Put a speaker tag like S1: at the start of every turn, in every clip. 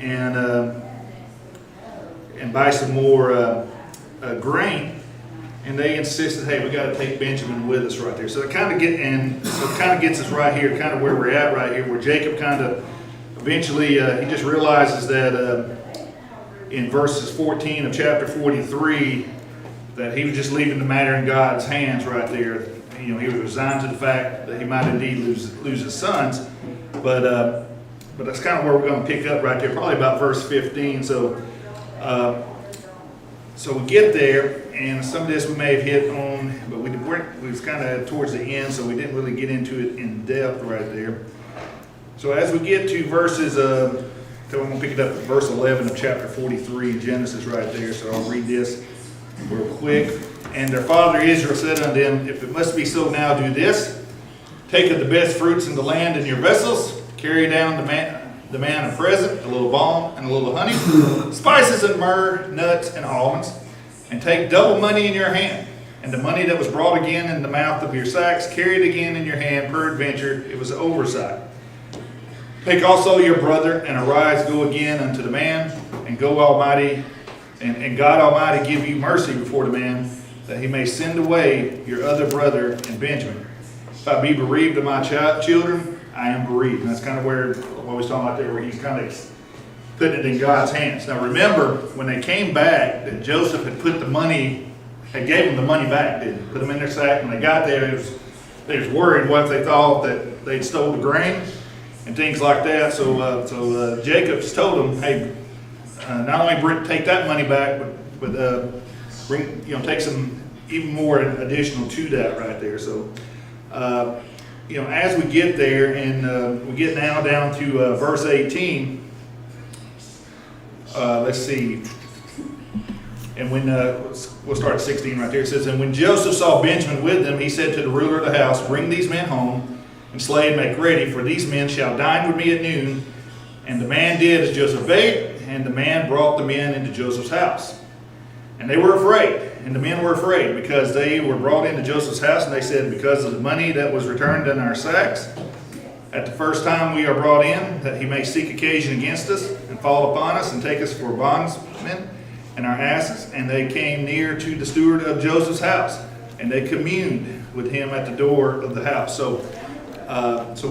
S1: and buy some more grain. And they insisted, hey, we got to take Benjamin with us right there. So it kind of gets us right here, kind of where we're at right here, where Jacob kind of eventually he just realizes that in verses 14 of chapter 43 that he was just leaving the matter in God's hands right there. You know, he was resigned to the fact that he might indeed lose his sons, but that's kind of where we're going to pick up right there, probably about verse 15. So we get there. And some of this we may have hit on, but we was kind of towards the end, so we didn't really get into it in depth right there. So as we get to verses, so I'm going to pick it up at verse 11 of chapter 43 in Genesis right there. So I'll read this real quick. And their father Israel said unto them, if it must be so now, do this. Take of the best fruits in the land in your vessels. Carry down the man a present, a little balm and a little honey, spices and myrrh, nuts and almonds. And take double money in your hand, and the money that was brought again in the mouth of your sacks, carried again in your hand, peradventure it was an oversight. Take also your brother, and arise, go again unto the man, and go Almighty, and God Almighty give you mercy before the man, that he may send away your other brother and Benjamin. If I be bereaved of my children, I am bereaved. And that's kind of where what we was talking about there, where he's kind of putting it in God's hands. Now remember, when they came back, that Joseph had put the money, had gave them the money back, didn't put them in their sack. When they got there, they was worried what they thought that they'd stole the grain and things like that. So Jacob told them, hey, not only take that money back, but bring, take some even more additional to that right there. So as we get there, and we get now down to verse 18. Let's see. And when we'll start at 16 right there. It says, and when Joseph saw Benjamin with them, he said to the ruler of the house, bring these men home and slay and make ready, for these men shall dine with me at noon. And the man did as Joseph bade, and the man brought the men into Joseph's house. And they were afraid, and the men were afraid, because they were brought into Joseph's house, and they said, because of the money that was returned in our sacks, at the first time we are brought in, that he may seek occasion against us, and fall upon us, and take us for bondsmen and our asses. And they came near to the steward of Joseph's house, and they communed with him at the door of the house. So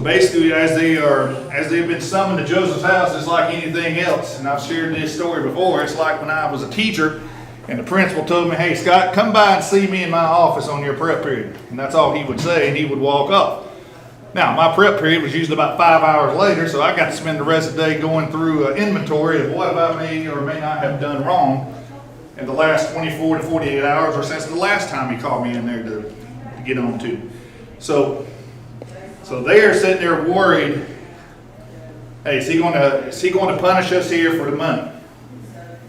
S1: basically, as they've been summoned to Joseph's house, it's like anything else. And I've shared this story before. It's like when I was a teacher, and the principal told me, hey, Scott, come by and see me in my office on your prep period. And that's all he would say, and he would walk off. Now, my prep period was usually about 5 hours later, so I got to spend the rest of the day going through inventory of what I may or may not have done wrong in the last 24 to 48 hours, or since the last time he called me in there to get on to. So they are sitting there worried, hey, is he going to punish us here for the money?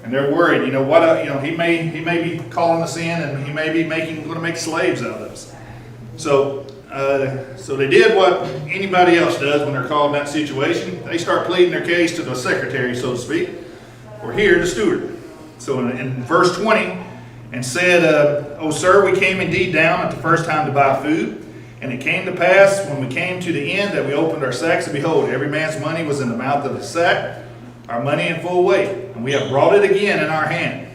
S1: And they're worried, he may be calling us in, and he may be going to make slaves out of us. So they did what anybody else does when they're called in that situation. They start pleading their case to the secretary, so to speak, or here, the steward. So in verse 20, and said, O sir, we came indeed down at the first time to buy food. And it came to pass, when we came to the end, that we opened our sacks, and behold, every man's money was in the mouth of his sack, our money in full weight. And we have brought it again in our hand.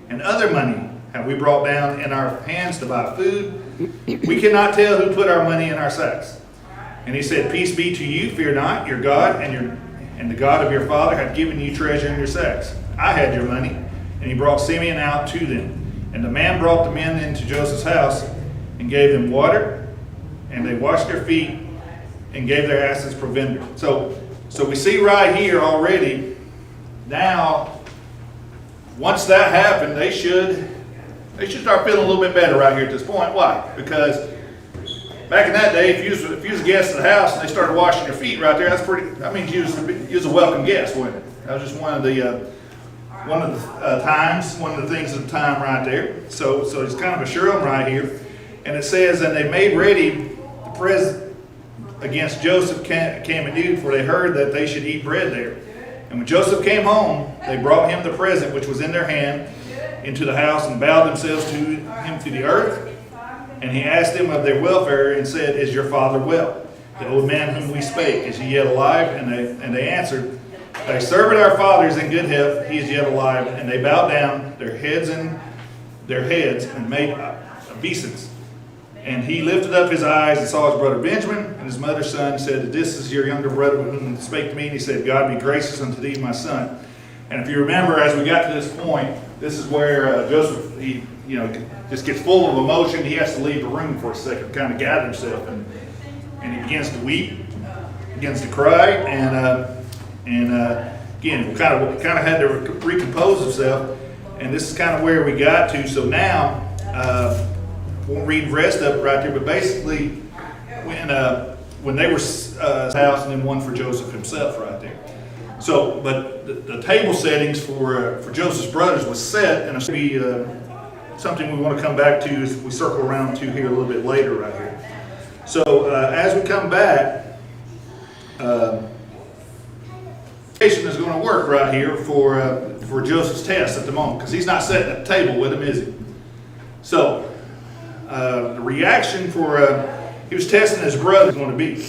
S1: And other money have we brought down in our hands to buy food. We cannot tell who put our money in our sacks. And he said, peace be to you, fear not, your God and the God of your father hath given you treasure in your sacks. I had your money. And he brought Simeon out to them. And the man brought the men into Joseph's house, and gave them water, and they washed their feet, and gave their asses provender. So we see right here already, now, once that happened, they should start feeling a little bit better right here at this point. Why? Because back in that day, if you was a guest at the house and they started washing your feet right there, that means you was a welcome guest, wasn't it? That was just one of the times, one of the things at the time right there. So it's kind of a sure right here. And it says, and they made ready the present against Joseph came anew, for they heard that they should eat bread there. And when Joseph came home, they brought him the present which was in their hand into the house, and bowed themselves to him to the earth. And he asked them of their welfare, and said, is your father well? The old man whom we spake, is he yet alive? And they answered, Thy servant our father is in good health, he is yet alive. And they bowed down their heads and made obeisance. And he lifted up his eyes and saw his brother Benjamin and his mother's son, said, This is your younger brother whom spake to me. And he said, God be gracious unto thee, my son. And if you remember, as we got to this point, this is where Joseph, he just gets full of emotion. He has to leave the room for a second, kind of gather himself, and he begins to weep, begins to cry, and again, kind of had to recompose himself. And this is kind of where we got to. So now, won't read the rest of it right there, but basically, when they were house, and then one for Joseph himself right there. So, but the table settings for Joseph's brothers was set, and it's going to be something we want to come back to as we circle around to here a little bit later right here. So, as we come back, is going to work right here for Joseph's test at the moment, because he's not sitting at the table with him, is he? So, the reaction he was testing his brother is going to be.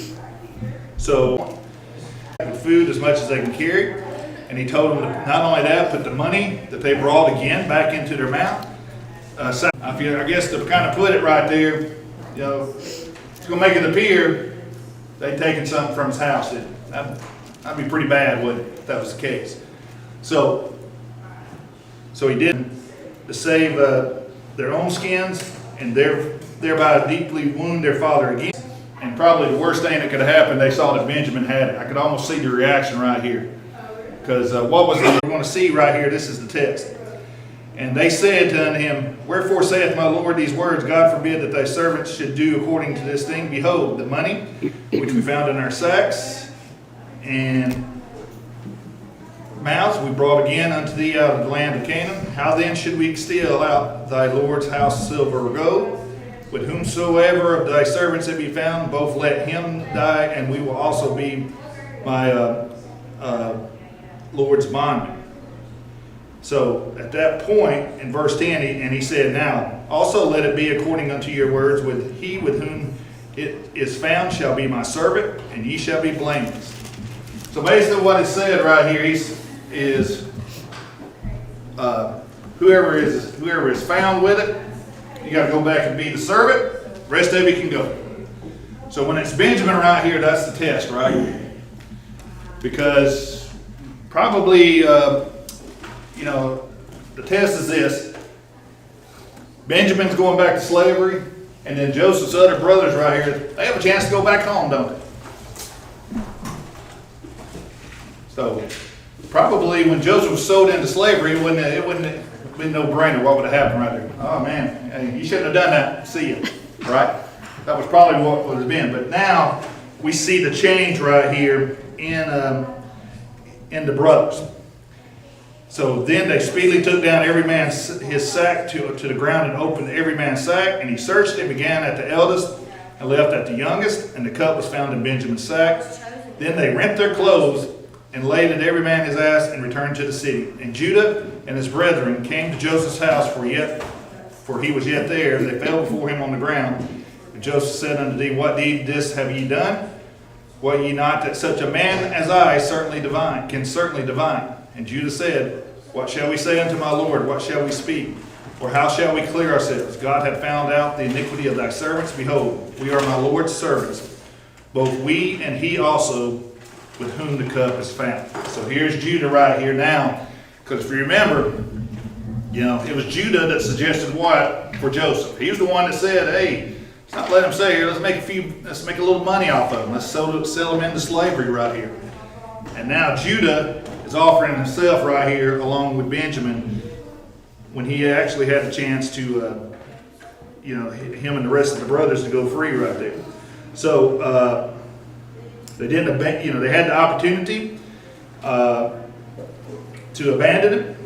S1: So, food as much as they can carry, and he told them to not only that, put the money that they brought again back into their mouth. I guess to kind of put it right there, it's going to make it appear they'd taken something from his house. That'd be pretty bad, wouldn't it, if that was the case? So he did to save their own skins, and thereby deeply wound their father again. And probably the worst thing that could have happened, they saw that Benjamin had it. I could almost see the reaction right here. Because what was it we're going to see right here? This is the text. And they said unto him, Wherefore saith my Lord these words? God forbid that thy servants should do according to this thing. Behold, the money which we found in our sacks and mouths we brought again unto thee out of the land of Canaan. How then should we steal out thy Lord's house silver or gold? With whomsoever of thy servants it be found, both let him die, and we will also be my Lord's bondman. So at that point, in verse 10, he said, Now also let it be according unto your words, with he with whom it is found shall be my servant, and ye shall be blameless. So basically what is said right here is whoever is found with it, you got to go back and be the servant. The rest of you can go. So when it's Benjamin right here, that's the test, right? Because probably, the test is this. Benjamin's going back to slavery, and then Joseph's other brothers right here, they have a chance to go back home, don't they? So probably when Joseph was sold into slavery, it wouldn't have been no brainer what would have happened right there. Oh man, hey, you shouldn't have done that. See you, right? That was probably what would have been. But now we see the change right here in the brothers. So then they speedily took down every man his sack to the ground and opened every man's sack, and he searched and began at the eldest and left at the youngest, and the cup was found in Benjamin's sack. Then they rent their clothes and laid at every man his ass and returned to the city. And Judah and his brethren came to Joseph's house, for he was yet there. They fell before him on the ground. And Joseph said unto thee, What deed this have ye done? Wot ye not that such a man as I can certainly divine? And Judah said, What shall we say unto my Lord? What shall we speak? Or how shall we clear ourselves? God hath found out the iniquity of thy servants. Behold, we are my Lord's servants, both we and he also, with whom the cup is found. So here's Judah right here now. Because if you remember, it was Judah that suggested what for Joseph. He was the one that said, hey, let's not let him stay here. Let's make a little money off of him. Let's sell him into slavery right here. And now Judah is offering himself right here along with Benjamin when he actually had the chance to, him and the rest of the brothers to go free right there. So they didn't, they had the opportunity to abandon it.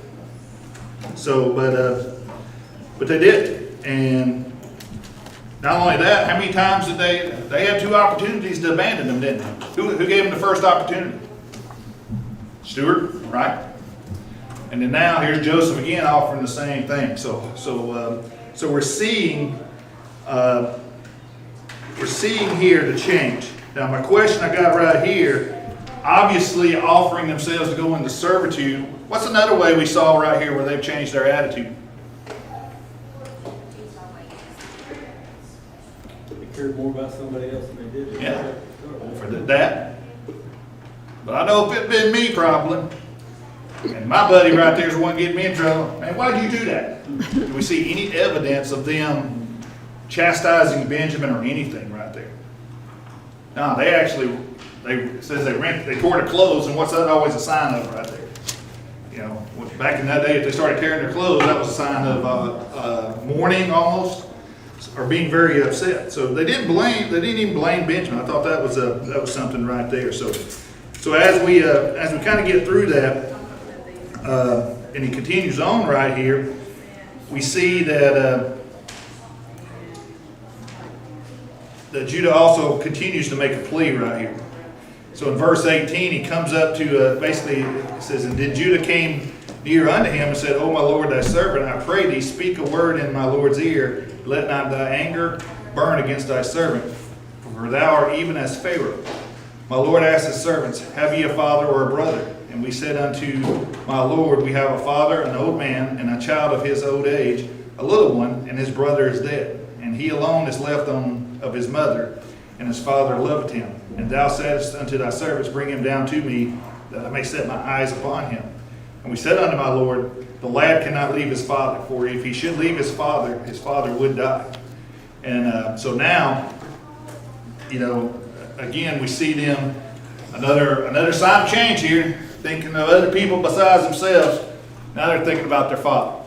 S1: So, but they did. And not only that, how many times did they had two opportunities to abandon them, didn't they? Who gave them the first opportunity? Stewart, right? And then now here's Joseph again offering the same thing. So we're seeing here the change. Now my question I got right here obviously offering themselves to go into servitude. What's another way we saw right here where they've changed their attitude?
S2: They cared more about somebody else than they did.
S1: Yeah, for that. But I know if it'd been me probably, and my buddy right there is the one getting me in trouble. Man, why'd you do that? Do we see any evidence of them chastising Benjamin or anything right there? No, they actually, it says they tore their clothes, and what's that always a sign of right there? You know, back in that day, if they started tearing their clothes, that was a sign of mourning almost, or being very upset. So they didn't even blame Benjamin. I thought that was something right there. So as we kind of get through that, and he continues on right here, we see that Judah also continues to make a plea right here. So in verse 18, he comes up to basically it says, "And then Judah came near unto him and said, O my Lord, thy servant, I pray thee, speak a word in my Lord's ear. Let not thy anger burn against thy servant, for thou art even as Pharaoh. My Lord asked his servants, Have ye a father or a brother? And we said unto my Lord, We have a father, an old man, and a child of his old age, a little one, and his brother is dead. And he alone is left of his mother, and his father loved him. And thou saidst unto thy servants, Bring him down to me, that I may set my eyes upon him. And we said unto my Lord, The lad cannot leave his father, for if he should leave his father would die. And so now, again, we see them, another sign of change here, thinking of other people besides themselves. Now they're thinking about their father.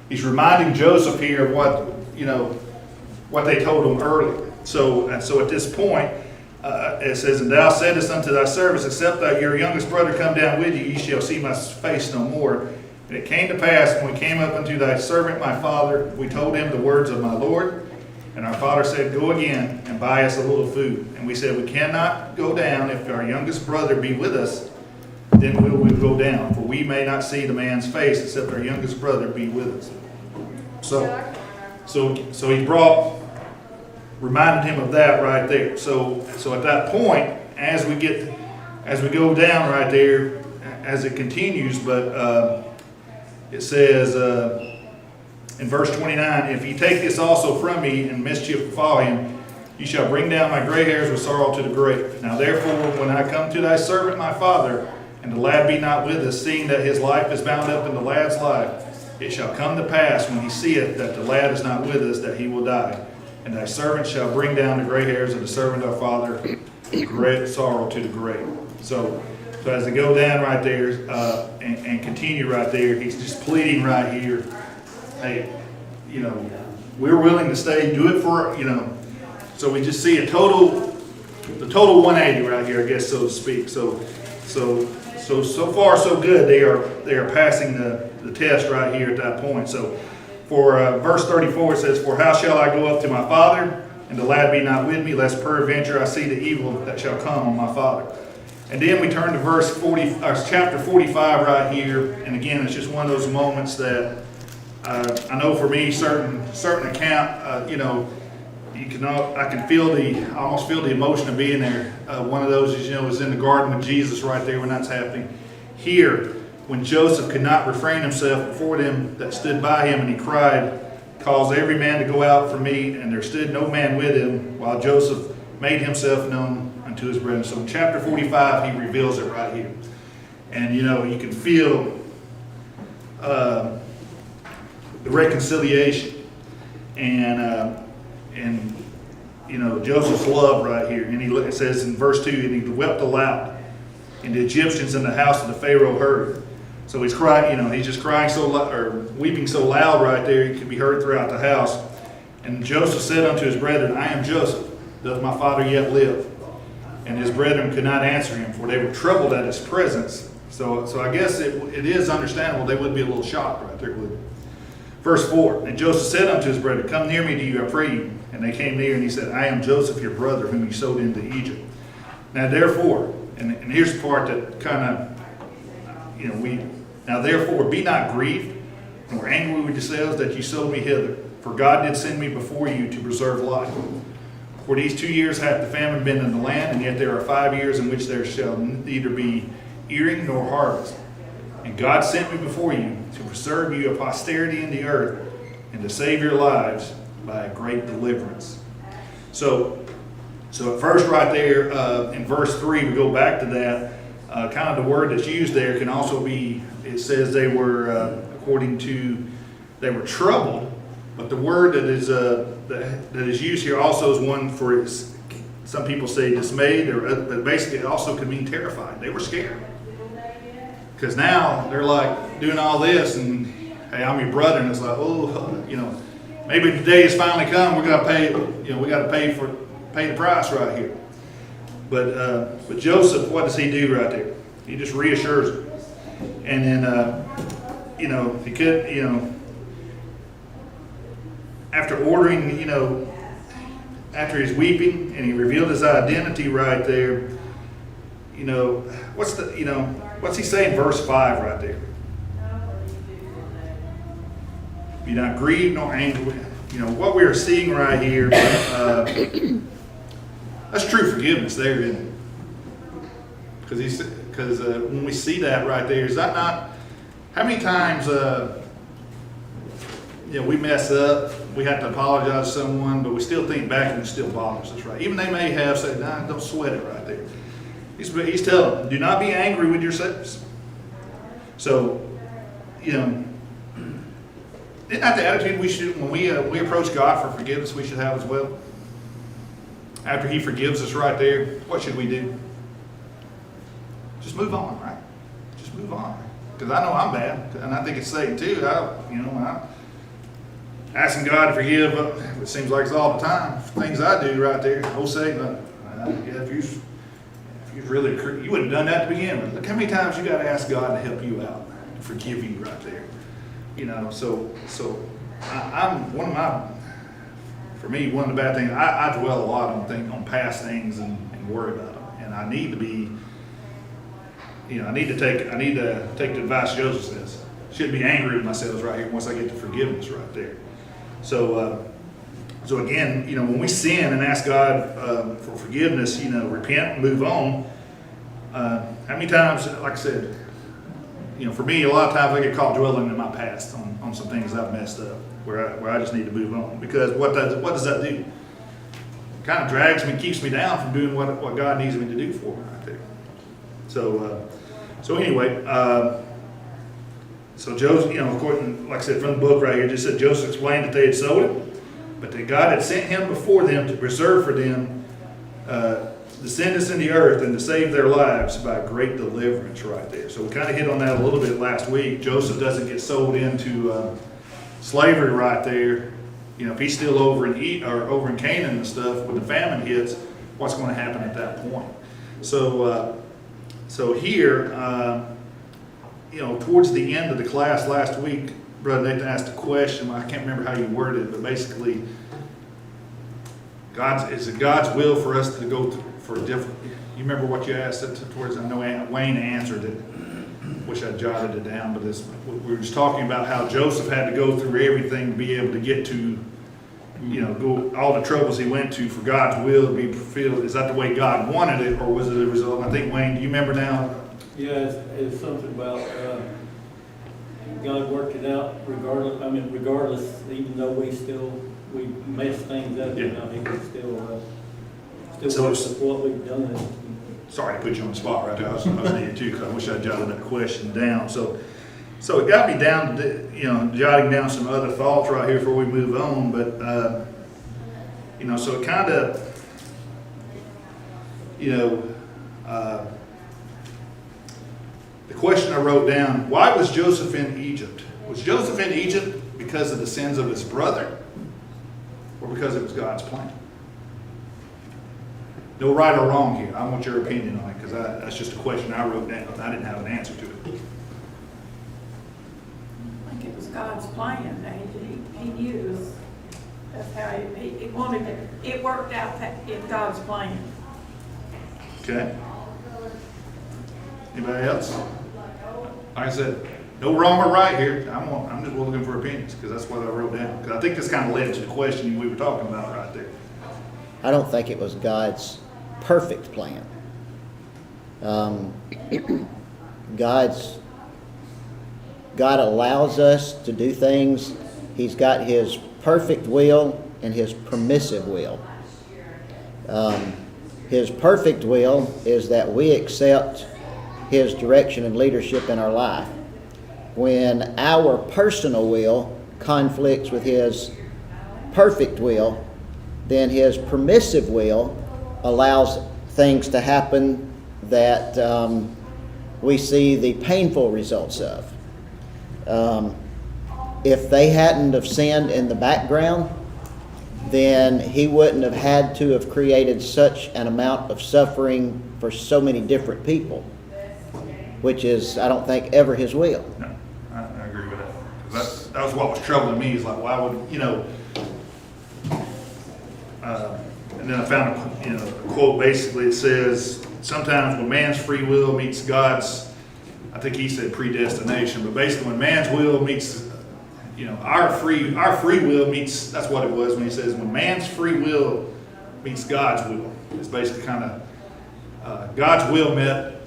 S1: He's reminding Joseph here of what they told him earlier. So at this point, it says, And thou saidest unto thy servants, Except that your youngest brother come down with you, ye shall see my face no more. And it came to pass, when we came up unto thy servant my father, we told him the words of my Lord. And our father said, Go again and buy us a little food. And we said, We cannot go down. If our youngest brother be with us, then we will go down. For we may not see the man's face, except our youngest brother be with us. So he reminded him of that right there. So at that point, as we go down right there, as it continues, but it says in verse 29, If ye take this also from me, and mischief befall him, ye shall bring down my gray hairs with sorrow to the grave. Now therefore, when I come to thy servant my father, and the lad be not with us, seeing that his life is bound up in the lad's life, it shall come to pass, when he seeth that the lad is not with us, that he will die. And thy servant shall bring down the gray hairs of the servant of our father, great sorrow to the grave. So as they go down right there and continue right there, he's just pleading right here. Hey, we're willing to stay, do it for, So we just see the total 180 right here, I guess, so to speak. So far so good. They are passing the test right here at that point. So for verse 34 it says, For how shall I go up to my father, and the lad be not with me, lest peradventure I see the evil that shall come on my father. And then we turn to chapter 45 right here, and again it's just one of those moments that I know for me, certain account, I almost feel the emotion of being there. One of those is in the garden with Jesus right there when that's happening. Here, when Joseph could not refrain himself before them that stood by him, and he cried, Cause every man to go out from me, and there stood no man with him, while Joseph made himself known unto his brethren. So in chapter 45, he reveals it right here. And you can feel the reconciliation and Joseph's love right here. And it says in verse 2, And he wept aloud, and the Egyptians in the house of the Pharaoh heard. So he's crying, he's just crying so loud, or weeping so loud right there, it can be heard throughout the house. And Joseph said unto his brethren, I am Joseph, doth my father yet live? And his brethren could not answer him, for they were troubled at his presence. So I guess it is understandable they would be a little shocked right there. Verse 4, And Joseph said unto his brethren, Come near me, do you, I pray you. And they came near, and he said, I am Joseph, your brother, whom you sold into Egypt. Now therefore, and here's the part that kind of, Now therefore be not grieved, nor angry with yourselves that you sold me hither. For God did send me before you to preserve life. For these 2 years hath the famine been in the land, and yet there are 5 years in which there shall neither be earing nor harvest. And God sent me before you to preserve you a posterity in the earth, and to save your lives by a great deliverance. So at first right there in verse 3, we go back to that. Kind of the word that's used there can also be, it says they were, they were troubled. But the word that is used here also is one for, some people say dismayed, but basically it also could mean terrified. They were scared. Because now they're like doing all this, and hey, I'm your brother, and it's like, oh, maybe the day has finally come. We're gonna pay, we got to pay the price right here. But Joseph, what does he do right there? He just reassures him, and then he could, after ordering, after he's weeping and he revealed his identity right there, what's he say in verse 5 right there? Be not grieved nor angry. What we are seeing right here, that's true forgiveness there, isn't it? Because when we see that right there, is that not, how many times, we mess up, we have to apologize to someone, but we still think back and it still bothers us, right? Even they may have said, nah, don't sweat it right there. He's telling them, do not be angry with yourselves. So, isn't that the attitude we should, when we approach God for forgiveness, we should have as well? After He forgives us right there, what should we do? Just move on, right? Just move on. Because I know I'm bad, and I think it's Satan too. I'm asking God to forgive, it seems like it's all the time. Things I do right there. Oh, Satan, if you really, you wouldn't have done that to begin with. Look how many times you got to ask God to help you out, to forgive you right there. So I'm one of the bad things. I dwell a lot on past things and worry about them, and I need to be. I need to take the advice Joseph says. Shouldn't be angry with myself right here once I get to forgiveness right there. So again, when we sin and ask God for forgiveness, repent, move on. How many times, like I said, for me, a lot of times I get caught dwelling in my past on some things I've messed up, where I just need to move on. Because what does that do? It kind of drags me, keeps me down from doing what God needs me to do for me right there. So anyway, so Joseph, according, like I said, from the book right here, just said Joseph explained that they had sold it, but that God had sent him before them to preserve for them descendants in the earth and to save their lives by great deliverance right there. So we kind of hit on that a little bit last week. Joseph doesn't get sold into slavery right there. If he's still over in Canaan and stuff, when the famine hits, what's going to happen at that point? So here, towards the end of the class last week, Brother Nathan asked a question. I can't remember how you worded it, but basically, is it God's will for us to go for a different? You remember what you asked it towards? I know Wayne answered it. Wish I jotted it down, but we were just talking about how Joseph had to go through everything to be able to get to, go all the troubles he went to for God's will to be fulfilled. Is that the way God wanted it, or was it a result? I think, Wayne, do you remember now?
S2: Yeah, it's something about God worked it out regardless, even though we messed things up, He could still work with what we've done.
S1: Sorry to put you on the spot right there. I was needed too, because I wish I jotted that question down. So it got me down to, jotting down some other thoughts right here before we move on. But, so it kind of, the question I wrote down, why was Joseph in Egypt? Was Joseph in Egypt because of the sins of his brother, or because it was God's plan? No right or wrong here. I want your opinion on it, because that's just a question I wrote down. I didn't have an answer to it.
S3: I think it was God's plan. He knew that's how he wanted it. It worked out in God's plan.
S1: Okay. Anybody else? Like I said, no wrong or right here. I'm just looking for opinions, because that's what I wrote down. Because I think this kind of led to the question we were talking about right there.
S4: I don't think it was God's perfect plan. God allows us to do things. He's got His perfect will and His permissive will. His perfect will is that we accept His direction and leadership in our life. When our personal will conflicts with His perfect will, then His permissive will allows things to happen that we see the painful results of. If they hadn't have sinned in the background, then He wouldn't have had to have created such an amount of suffering for so many different people, which is, I don't think, ever His will.
S1: No, I agree with that. That was what was troubling me, is like, why would, you know, and then I found a quote. Basically, it says, sometimes when man's free will meets God's, I think he said predestination, but basically when man's will meets, our free will meets, that's what it was when he says, when man's free will meets God's will. It's basically kind of, God's will met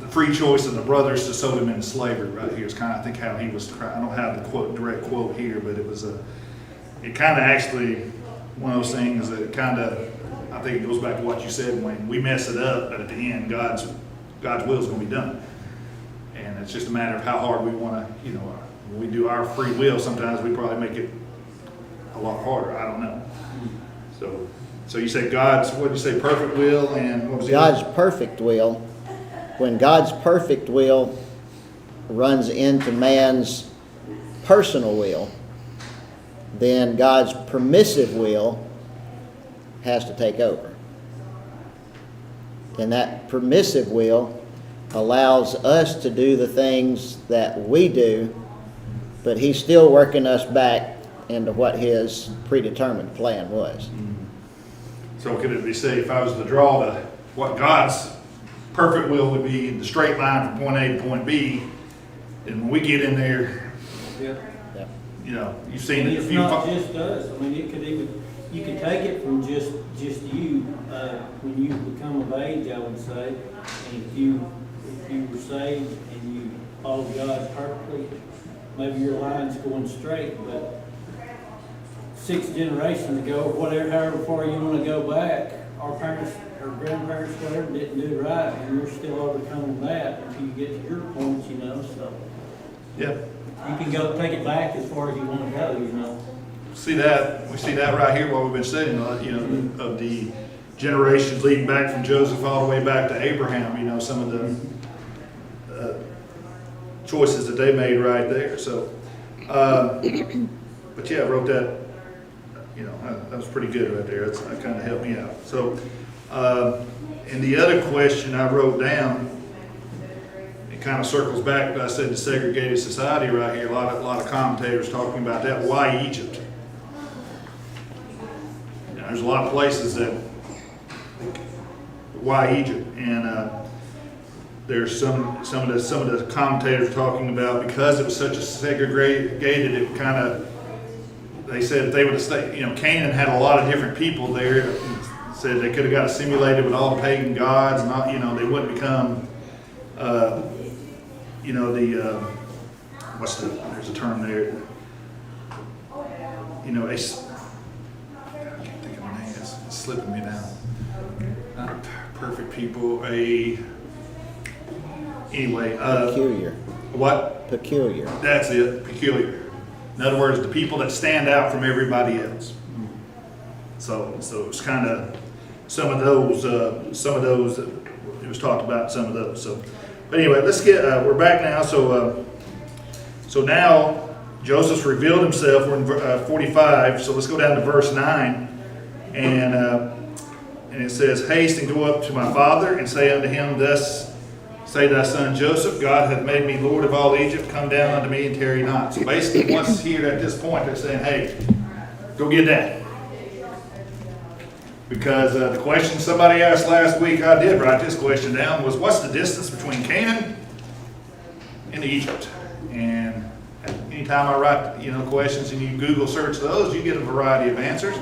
S1: the free choice of the brothers to sell him into slavery right here. It's kind of, I think, how he was, I don't have the direct quote here, but it was it kind of actually, one of those things that kind of, I think it goes back to what you said, when we mess it up, but at the end, God's will is going to be done. And it's just a matter of how hard we want to, when we do our free will, sometimes we probably make it a lot harder. I don't know. So you say what did you say, perfect will, and what was the
S4: God's
S1: other?
S4: perfect will, when God's perfect will runs into man's personal will, then God's permissive will has to take over. And that permissive will allows us to do the things that we do, but He's still working us back into what His predetermined plan was.
S1: So could it be say, if I was to draw to what God's perfect will would be, the straight line from point A to point B, and when we get in there,
S2: Yeah.
S1: you've seen
S2: And
S1: it.
S2: it's not just us. I mean, you could take it from just you, when you become of age, I would say. And if you were saved and you followed God perfectly, maybe your line's going straight, but 6 generations ago, whatever, however far you want to go back, our parents or grandparents, whatever, didn't do right, and you're still overcoming that until you get to your point, so.
S1: Yeah.
S2: You can take it back as far as you want to go,
S1: We see that right here, what we've been studying, of the generations leading back from Joseph all the way back to Abraham, some of the choices that they made right there. So, but yeah, I wrote that, that was pretty good right there. That kind of helped me out. So, and the other question I wrote down, it kind of circles back, I said, the segregated society right here. A lot of commentators talking about that. Why Egypt? There's a lot of places that, why Egypt? And there's some of the commentators talking about, because it was such a segregated, it kind of, they said if they would have stayed, Canaan had a lot of different people there. Said they could have got assimilated with all the pagan gods, not, they wouldn't become, there's a term there, I can't think of my name, it's slipping me now. Not perfect people,
S4: Peculiar.
S1: What?
S4: Peculiar.
S1: That's it, peculiar. In other words, the people that stand out from everybody else. So it's kind of some of those, it was talked about some of those. So, but anyway, let's get, we're back now. So now Joseph's revealed himself. We're in 45. So let's go down to verse 9. And it says, haste and go up to my father and say unto him, thus say thy son Joseph, God hath made me Lord of all Egypt. Come down unto me and tarry not. So basically, once here at this point, they're saying, hey, go get that. Because the question somebody asked last week, I did write this question down, was what's the distance between Canaan and Egypt? And anytime I write, questions and you Google search those, you get a variety of answers.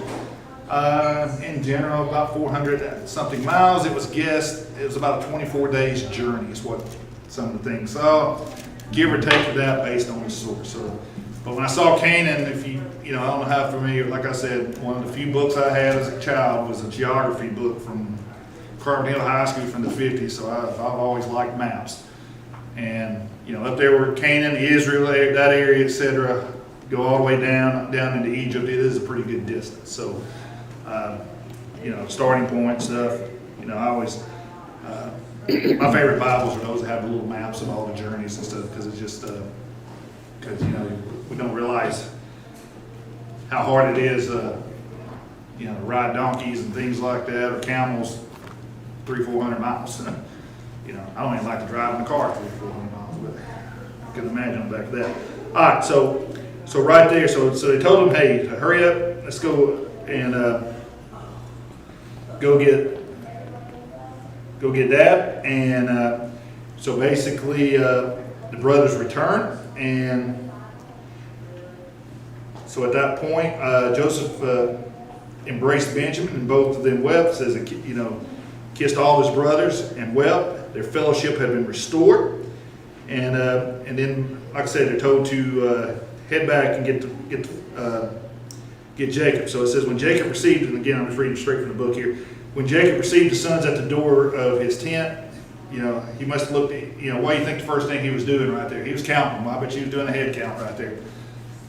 S1: In general, about 400 something miles. It was guessed, it was about a 24 days journey is what some of the things. So give or take that based on the source. So, but when I saw Canaan, if you know, I don't know how familiar, like I said, one of the few books I had as a child was a geography book from Carbon Hill High School from the 50s. So I've always liked maps. And, you know, up there where Canaan, Israel, that area, etc., go all the way down into Egypt, it is a pretty good distance. So, you know, starting point stuff, you know, I always, my favorite Bibles are those that have the little maps of all the journeys and stuff, because it's just, because, you know, we don't realize how hard it is, you know, to ride donkeys and things like that, or camels 300-400 miles. You know, I don't even like to drive in the car 300-400 miles, but I can imagine back to that. All right, so right there, so they told him, hey, hurry up, let's go and go get that. And so basically, the brothers return, and so at that point, Joseph embraced Benjamin, and both of them wept. Says, you know, kissed all his brothers and wept. Their fellowship had been restored, and then, like I said, they're told to head back and get Jacob. So it says, when Jacob received, and again, I'm just reading straight from the book here. When Jacob received the sons at the door of his tent, you know, he must have looked, you know, what do you think the first thing he was doing right there? He was counting them. I bet he was doing a head count right there.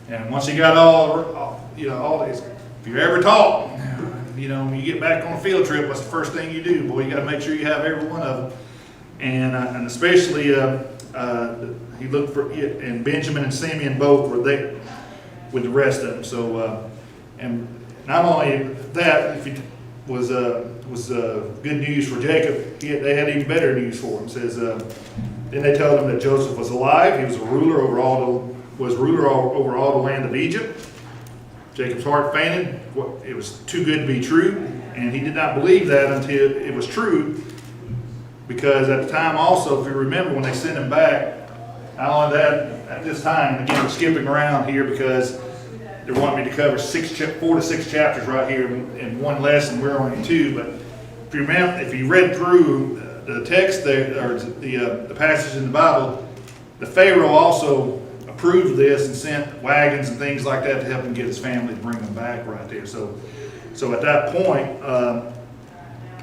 S1: And once he got all these, if you're ever taught, you know, when you get back on a field trip, what's the first thing you do? Boy, you got to make sure you have every one of them. And especially, he looked for, and Benjamin and Simeon both were there with the rest of them. So, and not only that, if it was good news for Jacob, they had even better news for him. It says, then they told him that Joseph was alive. He was a ruler over all the land of Egypt. Jacob's heart fainted. It was too good to be true, and he did not believe that until it was true. Because at the time also, if you remember, when they sent him back, not only that, at this time, again, we're skipping around here because they want me to cover 4 to 6 chapters right here in one lesson. We're only 2, but if you remember, if you read through the text there, or the passage in the Bible, the Pharaoh also approved of this and sent wagons and things like that to help him get his family to bring them back right there. So at that point,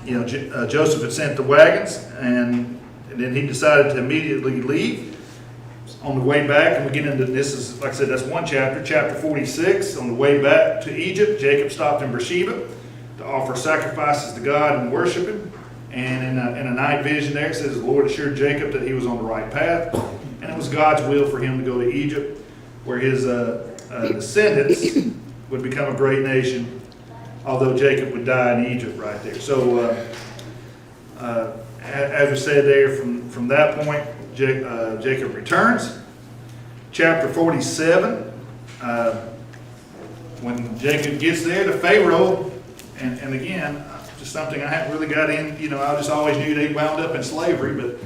S1: you know, Joseph had sent the wagons, and then he decided to immediately leave. On the way back, and we get into this, is like I said, that's one chapter, chapter 46. On the way back to Egypt, Jacob stopped in Beersheba to offer sacrifices to God and worship Him. And in a night vision there, it says the Lord assured Jacob that he was on the right path, and it was God's will for him to go to Egypt, where his descendants would become a great nation, although Jacob would die in Egypt right there. So, as we said there, from that point, Jacob returns. Chapter 47, when Jacob gets there, the Pharaoh, and again, just something I hadn't really got in, you know, I just always knew they wound up in slavery, but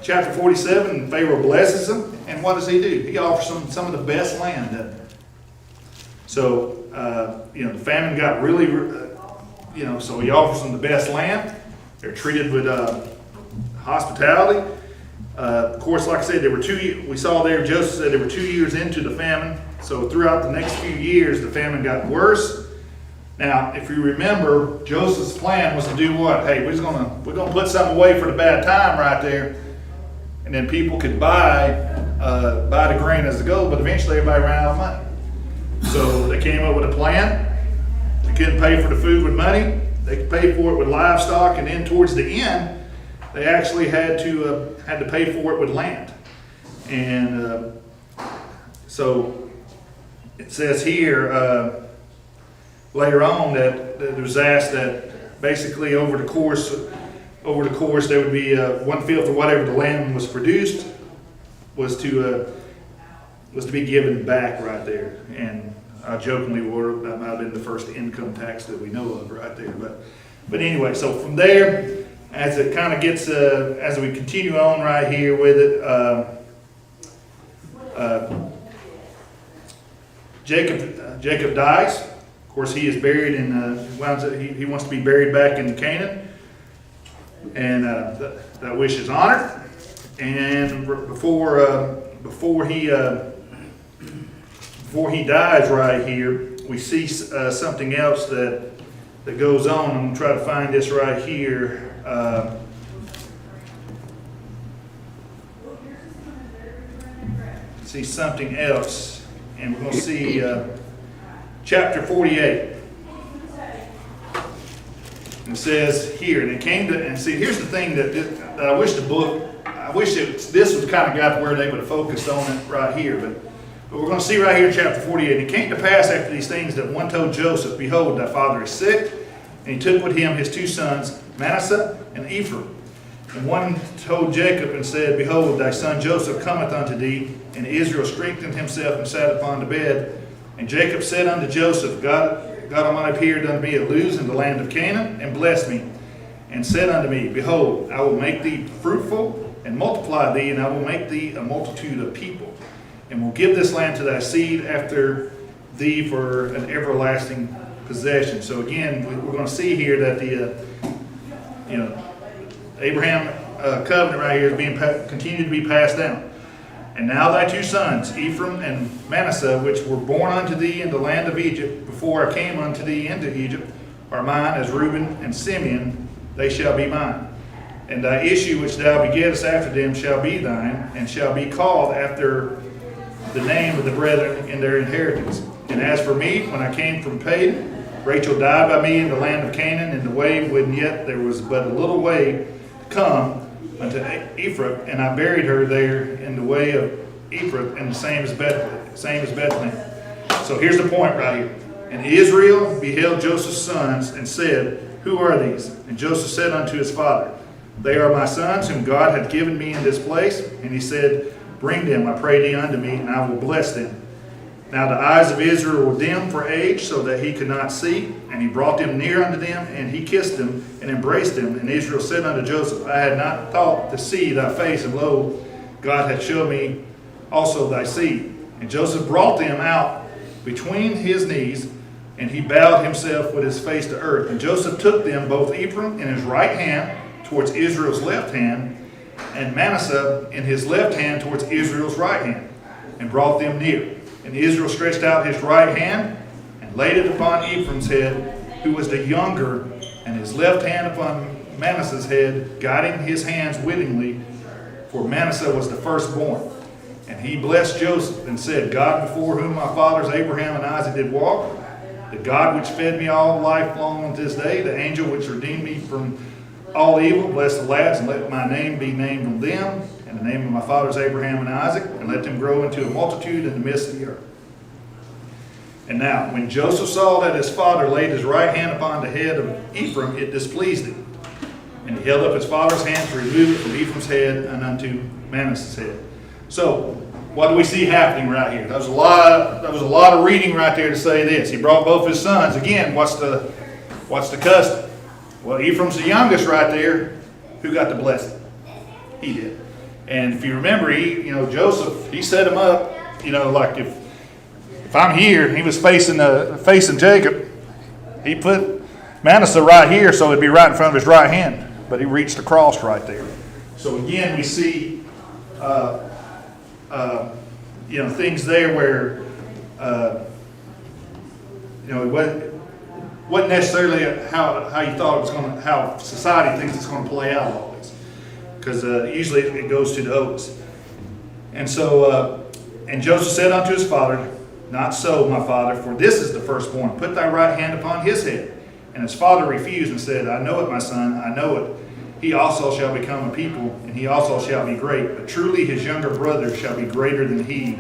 S1: chapter 47, Pharaoh blesses them, and what does he do? He offers them some of the best land, doesn't he? So, you know, the famine got really, you know, so he offers them the best land. They're treated with hospitality. Of course, like I said, there were 2 years, we saw there, Joseph said there were 2 years into the famine. So throughout the next few years, the famine got worse. Now, if you remember, Joseph's plan was to do what? Hey, we're gonna put something away for the bad time right there, and then people could buy the grain as the gold. But eventually, everybody ran out of money. So they came up with a plan. They couldn't pay for the food with money. They could pay for it with livestock, and then towards the end, they actually had to pay for it with land. And so it says here later on that it was asked that basically over the course there would be 1/5 of whatever the land was produced was to be given back right there. And I jokingly word that might have been the first income tax that we know of right there. But anyway, so from there, as it kind of gets, as we continue on right here with it, Jacob dies. Of course, he is buried in, he wants to be buried back in Canaan. And that wish is honored. And before he dies right here, we see something else that goes on. I'm going to try to find this right here. See something else, and we're going to see chapter 48. It says here, and it came to, and see, here's the thing that I wish this was kind of got where they would have focused on it right here, but we're going to see right here in chapter 48. And it came to pass after these things that one told Joseph, Behold, thy father is sick, and he took with him his two sons, Manasseh and Ephraim. And one told Jacob and said, Behold, thy son Joseph cometh unto thee. And Israel strengthened himself and sat upon the bed. And Jacob said unto Joseph, God Almighty appeared unto me at Luz in the land of Canaan, and blessed me, and said unto me, Behold, I will make thee fruitful, and multiply thee, and I will make thee a multitude of people, and will give this land to thy seed after thee for an everlasting possession. So again, we're going to see here that the Abraham covenant right here is being continued to be passed down. And now thy two sons, Ephraim and Manasseh, which were born unto thee in the land of Egypt, before I came unto thee into Egypt, are mine, as Reuben and Simeon, they shall be mine. And thy issue which thou begettest after them shall be thine, and shall be called after the name of the brethren in their inheritance. And as for me, when I came from Padan, Rachel died by me in the land of Canaan, in the way when yet there was but a little way to come unto Ephraim, and I buried her there in the way of Ephraim, and the same as Bethlehem. So here's the point right here. And Israel beheld Joseph's sons, and said, Who are these? And Joseph said unto his father, They are my sons, whom God hath given me in this place. And he said, Bring them, I pray thee, unto me, and I will bless them. Now the eyes of Israel were dim for age, so that he could not see. And he brought them near unto them, and he kissed them, and embraced them. And Israel said unto Joseph, I had not thought to see thy face, and lo, God hath showed me also thy seed. And Joseph brought them out between his knees, and he bowed himself with his face to earth. And Joseph took them, both Ephraim in his right hand towards Israel's left hand, and Manasseh in his left hand towards Israel's right hand, and brought them near. And Israel stretched out his right hand, and laid it upon Ephraim's head, who was the younger, and his left hand upon Manasseh's head, guiding his hands wittingly, for Manasseh was the firstborn. And he blessed Joseph, and said, God before whom my fathers Abraham and Isaac did walk, the God which fed me all life long unto this day, the angel which redeemed me from all evil, bless the lads, and let my name be named on them, and the name of my fathers Abraham and Isaac, and let them grow into a multitude in the midst of the earth. And now, when Joseph saw that his father laid his right hand upon the head of Ephraim, it displeased him. And he held up his father's hand to remove it from Ephraim's head and unto Manasseh's head. So, what do we see happening right here? There was a lot of reading right there to say this. He brought both his sons. Again, what's the custom? Well, Ephraim's the youngest right there. Who got the blessing? He did. And if you remember, Joseph, he set him up. Like if I'm here, he was facing Jacob. He put Manasseh right here, so it'd be right in front of his right hand. But he reached across right there. So again, we see, things there where, it wasn't necessarily how you thought it was going to, how society thinks it's going to play out always. Because usually it goes to the oldest. And so, and Joseph said unto his father, Not so, my father, for this is the firstborn. Put thy right hand upon his head. And his father refused and said, I know it, my son, I know it. He also shall become a people, and he also shall be great. But truly his younger brother shall be greater than he,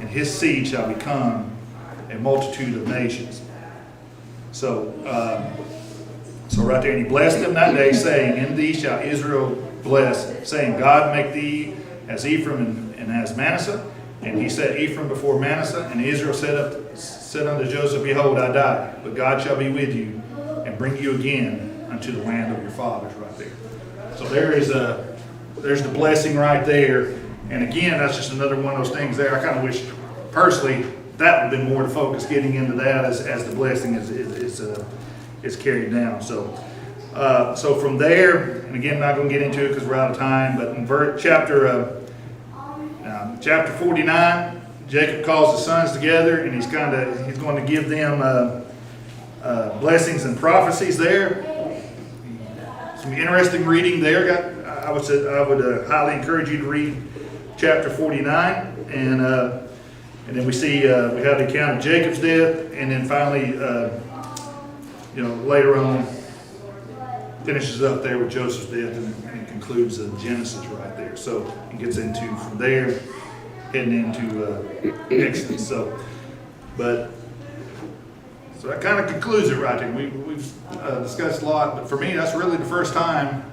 S1: and his seed shall become a multitude of nations. So right there, and he blessed them that day, saying, In thee shall Israel bless, saying, God make thee as Ephraim and as Manasseh. And he set Ephraim before Manasseh, and Israel said unto Joseph, Behold, I die, but God shall be with you, and bring you again unto the land of your fathers. Right there. So there's the blessing right there. And again, that's just another one of those things there. I kind of wish, personally, that would have been more the focus, getting into that as the blessing is carried down. So, so from there, and again, I'm not going to get into it because we're out of time, but in chapter 49, Jacob calls the sons together, and he's going to give them blessings and prophecies there. Some interesting reading there. I would highly encourage you to read chapter 49, and then we see we have the account of Jacob's death, and then finally, later on, finishes up there with Joseph's death, and it concludes Genesis right there. So it gets into from there, heading into Exodus. So that kind of concludes it right there. We've discussed a lot, but for me, that's really the first time.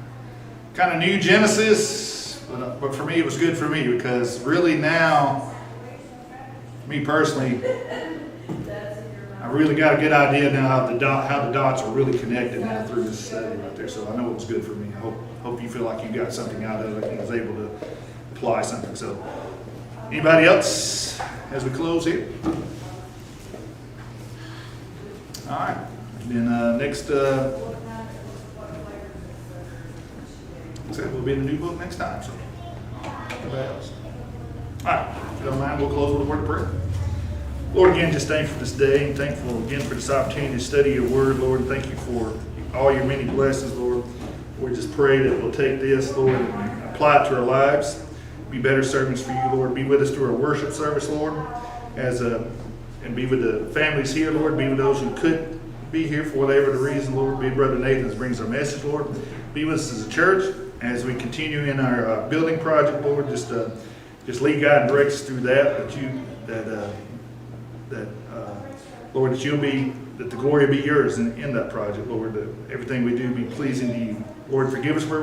S1: Kind of new Genesis, but for me, it was good for me because really now, me personally, I really got a good idea now how the dots are really connected now through this study right there. So I know it was good for me. I hope you feel like you got something out of it and was able to apply something. So anybody else as we close here? All right. Then next, we'll be in the new book next time. So anybody else? All right. If you don't mind, we'll close with a word of prayer. Lord, again, just thankful for this day, and thankful again for this opportunity to study your word, Lord. And thank you for all your many blessings, Lord. We just pray that we'll take this, Lord, and apply it to our lives. Be better servants for you, Lord. Be with us through our worship service, Lord, and be with the families here, Lord. Be with those who couldn't be here for whatever the reason, Lord. Be Brother Nathan that brings our message, Lord. Be with us as a church as we continue in our building project, Lord. Just lead, guide, and direct us through that. Lord, that the glory be yours in that project, Lord. That everything we do be pleasing to you. Lord, forgive us where we